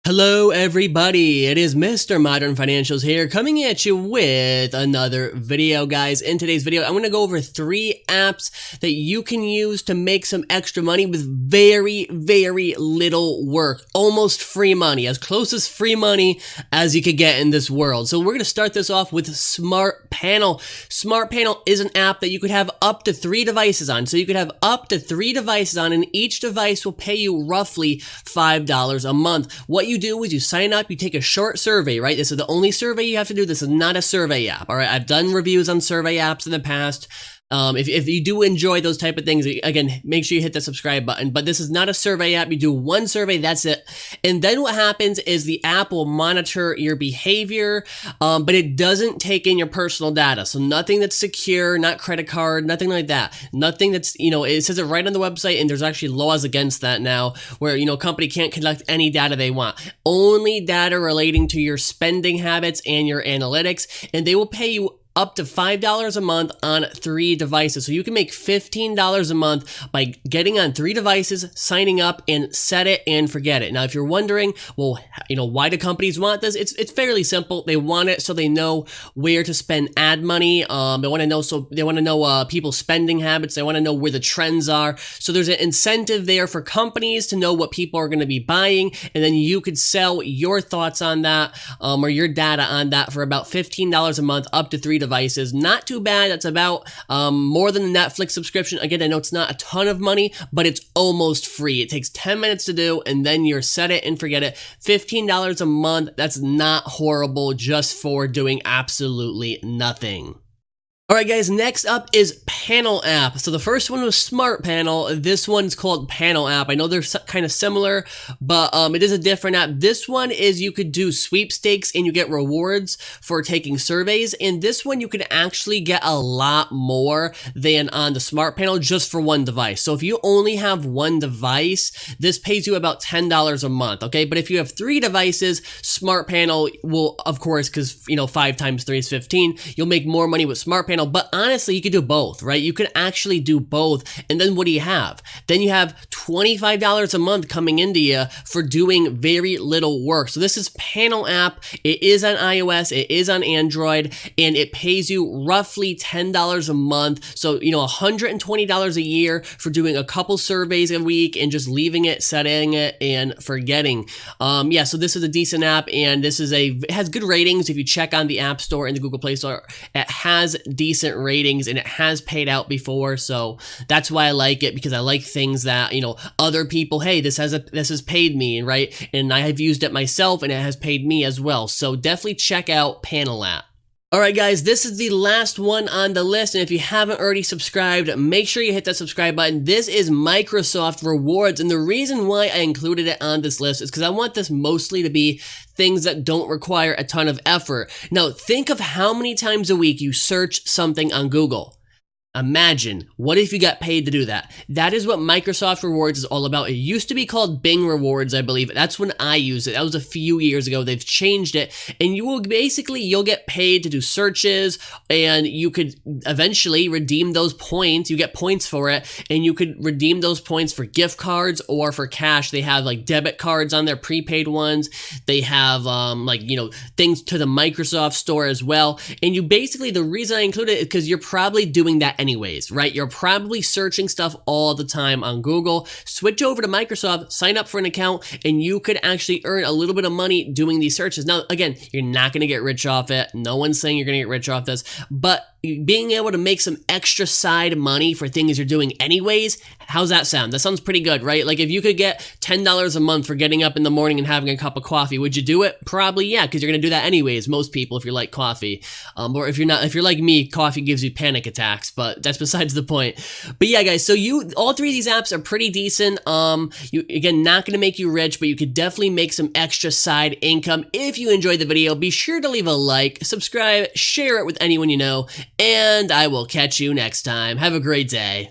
Hello everybody, it is Mr. Modern Financials here coming at you with another video, guys. In today's video, I'm going to go over 3 apps that you can use to make some extra money with very little work. Almost free money, as close as free money as you could get in this world. So we're going to start this off with Smart Panel. Smart Panel is an app that you could have up to 3 devices on. So you could have up to 3 devices on, and each device will pay you roughly $5 a month. What you do is you sign up, you take a short survey, right? This is the only survey you have to do. This is not a survey app, all right? I've done reviews on survey apps in the past. If you do enjoy those type of things, again, make sure you hit the subscribe button. But this is not a survey app. You do 1 survey, that's it. And then what happens is the app will monitor your behavior, but it doesn't take in your personal data. So nothing that's secure, not credit card, nothing like that. Nothing that's, it says it right on the website, and there's actually laws against that now where, a company can't collect any data they want. Only data relating to your spending habits and your analytics, and they will pay you up to $5 a month on 3 devices. So you can make $15 a month by getting on 3 devices, signing up, and set it and forget it. Now, if you're wondering, well, why do companies want this? It's fairly simple. They want it so they know where to spend ad money. They want to know people's spending habits. They want to know where the trends are. So there's an incentive there for companies to know what people are going to be buying, and then you could sell your thoughts on that or your data on that for about $15 a month, up to 3 devices. Not too bad. That's about more than the Netflix subscription. Again, I know it's not a ton of money, but it's almost free. It takes 10 minutes to do, and then you're set it and forget it. $15 a month, that's not horrible just for doing absolutely nothing. Alright guys, next up is Panel app. So the first one was Smart Panel. This one's called Panel app. I know they're kind of similar, but it is a different app. This one is you could do sweepstakes and you get rewards for taking surveys. And this one you can actually get a lot more than on the Smart Panel just for 1 device. So if you only have 1 device, this pays you about $10 a month, okay? But if you have 3 devices, Smart Panel will, of course, because 5 times 3 is 15, you'll make more money with Smart Panel. But honestly, you could do both, right? You can actually do both. And then what do you have? Then you have $25 a month coming into you for doing very little work. So this is Panel app. It is on iOS, it is on Android, and it pays you roughly $10 a month. So, $120 a year for doing a couple surveys a week and just leaving it, setting it, and forgetting. Yeah, so this is a decent app, and it has good ratings. If you check on the App Store and the Google Play Store, it has decent ratings, and it has paid out before, so that's why I like it, because I like things that other people, hey, this has paid me, right? And I have used it myself, and it has paid me as well. So definitely check out Panel app. Alright guys, this is the last one on the list, and if you haven't already subscribed, make sure you hit that subscribe button. This is Microsoft Rewards, and the reason why I included it on this list is because I want this mostly to be things that don't require a ton of effort. Now, think of how many times a week you search something on Google. Imagine, what if you got paid to do that? That is what Microsoft Rewards is all about. It used to be called Bing Rewards, I believe. That's when I used it. That was a few years ago. They've changed it, and you'll get paid to do searches, and you could eventually redeem those points. You get points for it, and you could redeem those points for gift cards or for cash. They have like debit cards on their prepaid ones. They have things to the Microsoft Store as well. And the reason I included it is because you're probably doing that anyways, right? You're probably searching stuff all the time on Google. Switch over to Microsoft, sign up for an account, and you could actually earn a little bit of money doing these searches. Now, again, you're not going to get rich off it. No one's saying you're going to get rich off this, but being able to make some extra side money for things you're doing anyways, how's that sound? That sounds pretty good, right? Like if you could get $10 a month for getting up in the morning and having a cup of coffee, would you do it? Probably, yeah, because you're going to do that anyways, most people, if you like coffee. Or if you're like me, coffee gives you panic attacks, but that's besides the point. But yeah, guys, so all 3 of these apps are pretty decent. Again, not going to make you rich, but you could definitely make some extra side income. If you enjoyed the video, be sure to leave a like, subscribe, share it with anyone you know, and I will catch you next time. Have a great day.